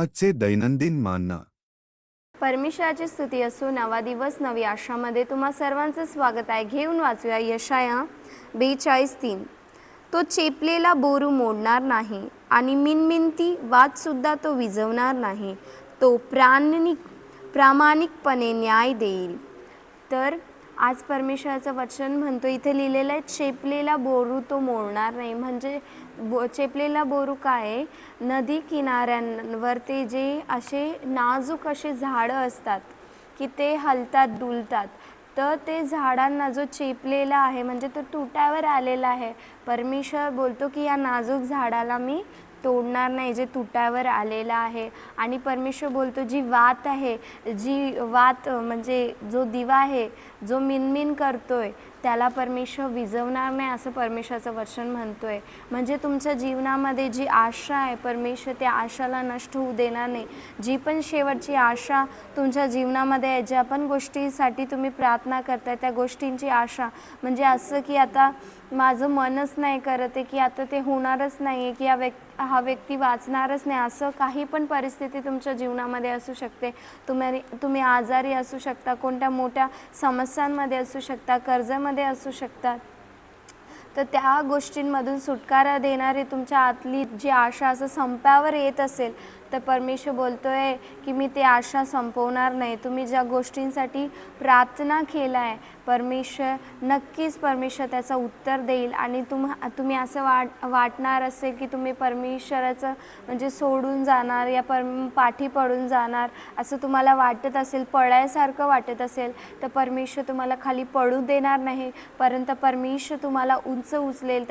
आजचे दैनंदिन मानना. परमेश्वराची स्तुती असो. नवा दिवस नवी आशामध्ये तुम्हा सर्वांचं स्वागत आहे. घेऊन वाचूया यशाया 42:3. तो चेपलेला बोरू मोडणार नाही आणि मिनमिनती वादसुद्धा तो विझवणार नाही. तो प्रामाणिकपणे न्याय देईल. तर आज परमेश्वराचं वचन म्हणतो, इथे लिहिलेलं आहे, चेपलेला बोरू तो मोडणार नाही. म्हणजे चेपलेला बोरू काय आहे? नदी किनाऱ्यांवर ते जे असे नाजूक असे झाडं असतात की ते हलतात डुलतात, तर ते झाडांना जो चेपलेला आहे म्हणजे तो तुटावर आलेला आहे, परमेश्वर बोलतो की या नाजूक झाडाला मी तोडणार नाही जे तुटावर आलेला आहे. आणि परमेश्वर बोलतो जी वात आहे, जी वात म्हणजे जो दिवा आहे, जो मिनमिन करतोय त्याला परमेश्वर विझवणार नाही, असं परमेश्वराचं वचन म्हणतोय. म्हणजे तुमच्या जीवनामध्ये जी आशा आहे, परमेश्वर त्या आशाला नष्ट होऊ देणार नाही. जी पण शेवटची आशा तुमच्या जीवनामध्ये आहे, ज्या पण गोष्टीसाठी तुम्ही प्रार्थना करताय, त्या गोष्टींची आशा म्हणजे असं की आता माझं मनच नाही करत आहे, की आता ते होणारच नाही आहे, की हा व्यक्ती वाचणारच नाही, असं काही पण परिस्थिती तुमच्या जीवनामध्ये असू शकते. तुम्ही आजारी असू शकता, कोणत्या मोठ्या समस्यांमध्ये असू शकता, कर्जामध्ये असू शकता. तर त्या गोष्टींमधून सुटकारा देणारी तुमच्या आतली जी आशा असं संपावर येत असेल, तर परमेश्वर बोलतो आहे की मी ते आशा संपवणार नाही. तुम्ही ज्या गोष्टींसाठी प्रार्थना केला आहे, नक्कीच परमेश्वर त्याचं उत्तर देईल. आणि तुम्ही असं वाटणार असेल की तुम्ही परमेश्वराचं म्हणजे सोडून जाणार या पाठी पडून जाणार, असं तुम्हाला वाटत असेल, पळायसारखं वाटत असेल, तर परमेश्वर तुम्हाला खाली पडू देणार नाही. परंतु परमेश्वर तुम्हाला उंच उचलेल,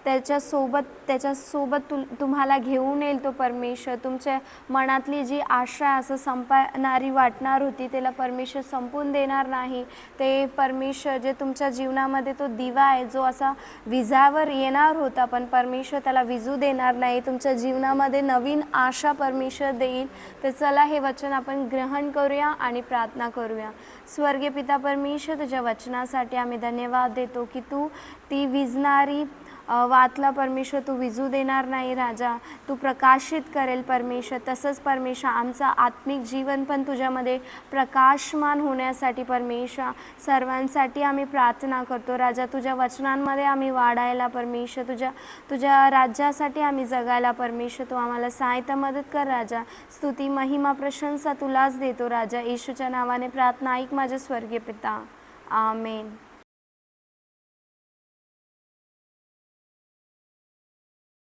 त्याच्यासोबत तुम्हाला घेऊन येईल. तो परमेश्वर तुमच्या मनातली जी आशा असं संपणारी वाटणार होती, त्याला परमेश्वर संपून देणार नाही. ते परमेश्वर जे तुमच्या जीवनामध्ये तो दिवा आहे, जो असा विझावर येणार होता, पण परमेश्वर त्याला विझू देणार नाही. तुमच्या जीवनामध्ये नवीन आशा परमेश्वर देईल. तर चला हे वचन आपण ग्रहण करूया आणि प्रार्थना करूया. स्वर्गीय पिता परमेश्वर, तुझ्या वचनासाठी आम्ही धन्यवाद देतो की तू ती विझणारी वातला परमेश्वर तू विझू देणार नाही राजा, तू प्रकाशित करेल परमेश्वर. तसंच परमेश्वर आमचं आत्मिक जीवन पण तुझ्यामध्ये प्रकाशमान होण्यासाठी परमेश्वर सर्वांसाठी आम्ही प्रार्थना करतो राजा. तुझ्या वचनांमध्ये आम्ही वाढायला परमेश्वर, तुझ्या राज्यासाठी आम्ही जगायला परमेश्वर तू आम्हाला सहायता मदत कर राजा. स्तुती महिमा प्रशंसा तुलाच देतो राजा. येशूच्या नावाने प्रार्थना ऐक माझे स्वर्गीय पिता. आमेन.